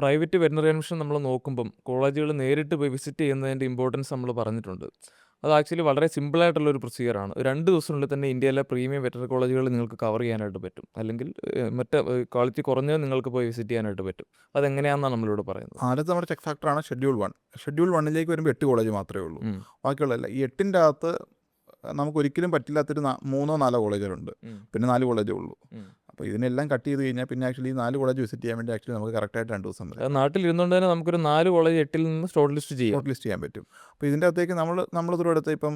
Private veterinary admission നമ്മൾ നോക്കുമ്പം കോളേജുകൾ നേരിട്ട് പോയി വിസിറ്റ് ചെയ്യുന്നതിൻ്റെ ഇമ്പോർട്ടൻസ് നമ്മൾ പറഞ്ഞിട്ടുണ്ട്. അത് ആക്ച്വലി വളരെ സിമ്പിളായിട്ടുള്ളൊരു പ്രൊസീജിയറാണ്. 2 ദിവസത്തിനുള്ളിൽ തന്നെ ഇന്ത്യയിലെ പ്രീമിയം വെറ്ററിനറി കോളേജുകൾ നിങ്ങൾക്ക് കവർ ചെയ്യാനായിട്ട് പറ്റും. അല്ലെങ്കിൽ മറ്റ് ക്വാളിറ്റി കുറഞ്ഞത് നിങ്ങൾക്ക് പോയി വിസിറ്റ് ചെയ്യാനായിട്ട് പറ്റും. അതെങ്ങനെയാണെന്നാണ് നമ്മളിവിടെ പറയുന്നത്. ആദ്യത്തെ നമ്മുടെ ചെക്ക് ഫാക്ടറാണ് ഷെഡ്യൂൾ 1. ഷെഡ്യൂൾ 1ലേക്ക് വരുമ്പോൾ 8 കോളേജ് മാത്രമേ ഉള്ളൂ. ഉം. ബാക്കിയുള്ളതല്ല. ഈ 8ൻ്റെ അകത്ത് നമുക്ക് ഒരിക്കലും പറ്റില്ലാത്തൊരു 3 4 കോളേജുകളുണ്ട്. പിന്നെ 4 കോളേജേ ഉള്ളൂ. അപ്പോൾ ഇതിനെല്ലാം കട്ട് ചെയ്ത് കഴിഞ്ഞാൽ പിന്നെ ആക്ച്വലി 4 കോളേജ് വിസിറ്റ് ചെയ്യാൻ വേണ്ടി ആക്ച്വലി നമുക്ക് കറക്റ്റായിട്ട് 2 ദിവസം വരും. നാട്ടിലിരുന്നുകൊണ്ട് തന്നെ നമുക്കൊരു 4 കോളേജ് 8ൽ നിന്ന് ഷോർട്ട് ലിസ്റ്റ് ചെയ്യാം. ഷോർട്ട് ലിസ്റ്റ് ചെയ്യാൻ പറ്റും. അപ്പോൾ ഇതിൻ്റെ അകത്തേക്ക് നമ്മൾ ദൂരടുത്ത് ഇപ്പം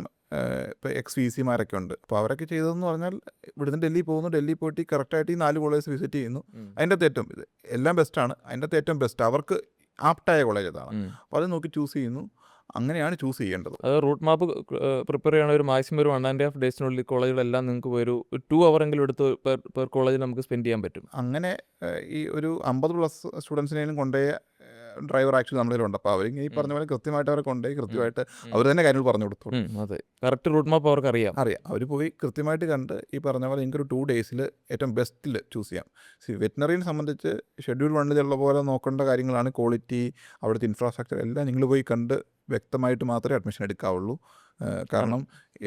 എക്സ് വി സിമാരൊക്കെ ഉണ്ട്. അപ്പോൾ അവരൊക്കെ ചെയ്തതെന്ന് പറഞ്ഞാൽ ഇവിടുന്ന് ഡൽഹി പോകുന്നു, ഡൽഹി പോയിട്ട് കറക്റ്റായിട്ട് ഈ 4 കോളേജ് വിസിറ്റ് ചെയ്യുന്നു. അതിൻ്റെ അകത്ത് ഏറ്റവും എല്ലാം ബെസ്റ്റാണ്. അതിൻ്റെ അകത്ത് ഏറ്റവും ബെസ്റ്റ് അവർക്ക് ആപ്റ്റായ കോളേജ് അതാണ്. അപ്പോൾ അത് നോക്കി ചൂസ് ചെയ്യുന്നു. അങ്ങനെയാണ് ചൂസ് ചെയ്യേണ്ടത്. അത് റൂട്ട് മാപ്പ് പ്രിപ്പയർ ചെയ്യണ ഒരു മാക്സിമം ഒരു 1.5 ഡേയ്സിനുള്ളിൽ കോളേജുകളെല്ലാം നിങ്ങൾക്ക് ഒരു 2 അവറെങ്കിലും എടുത്ത് പെർ കോളേജിൽ നമുക്ക് സ്പെൻഡ് ചെയ്യാൻ പറ്റും. അങ്ങനെ ഈ ഒരു 50+ സ്റ്റുഡൻസിനേലും കൊണ്ടുപോയ ഡ്രൈവർ ആക്ച്വലി നമ്മളിലുണ്ട്. അപ്പോൾ അവർ ഈ പറഞ്ഞ പോലെ കൃത്യമായിട്ട് അവരെ കൊണ്ടുപോയി കൃത്യമായിട്ട് അവർ തന്നെ കാര്യങ്ങൾ പറഞ്ഞു കൊടുത്തു. അതെ, കറക്റ്റ് റൂട്ട് മാപ്പ് അവർക്ക് അറിയാം. അവർ പോയി കൃത്യമായിട്ട് കണ്ട് ഈ പറഞ്ഞ പോലെ എനിക്കൊരു 2 ഡേയ്സിൽ ഏറ്റവും ബെസ്റ്റിൽ ചൂസ് ചെയ്യാം. വെറ്റിനറിനെ സംബന്ധിച്ച് ഷെഡ്യൂൾ 1 പോലെ നോക്കേണ്ട കാര്യങ്ങളാണ് ക്വാളിറ്റി, അവിടുത്തെ ഇൻഫ്രാസ്ട്രക്ചർ എല്ലാം നിങ്ങൾ പോയി കണ്ട് വ്യക്തമായിട്ട് മാത്രമേ അഡ്മിഷൻ എടുക്കാവുള്ളൂ. കാരണം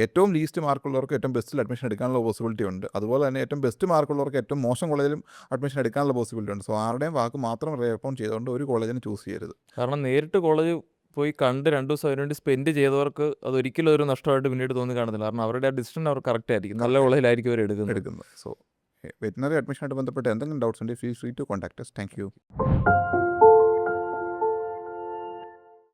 ഏറ്റവും ലീസ്റ്റ് മാർക്കുള്ളവർക്ക് ഏറ്റവും ബെസ്റ്റിൽ അഡ്മിഷൻ എടുക്കാനുള്ള പോസിബിലിറ്റി ഉണ്ട്. അതുപോലെ തന്നെ ഏറ്റവും ബെസ്റ്റ് മാർക്കുള്ളവർക്ക് ഏറ്റവും മോശം കോളേജിലും അഡ്മിഷൻ എടുക്കാനുള്ള പോസിബിലിറ്റി ഉണ്ട്. സോ ആരുടെയും വാക്ക് മാത്രം റെസ്പോണ്ട് ചെയ്തുകൊണ്ട് ഒരു കോളേജിനെ ചൂസ് ചെയ്യരുത്. കാരണം നേരിട്ട് കോളേജ് പോയി കണ്ട് 2 ദിവസം അതിനുവേണ്ടി സ്പെൻഡ് ചെയ്തവർക്ക് അതൊരിക്കലും ഒരു നഷ്ടമായിട്ട് പിന്നീട് തോന്നി കാണത്തില്ല. കാരണം അവരുടെ ആ ഡിസിഷൻ അവർ കറക്റ്റ് ആയിരിക്കും, നല്ല കോളേജിലായിരിക്കും അവർ എടുക്കുന്നത്. സോ വെറ്റിനറി അഡ്മിഷനായിട്ട് ബന്ധപ്പെട്ട് എന്തെങ്കിലും ഡൗട്ട്സ് ഉണ്ടെങ്കിൽ feel free to contact us. Thank U.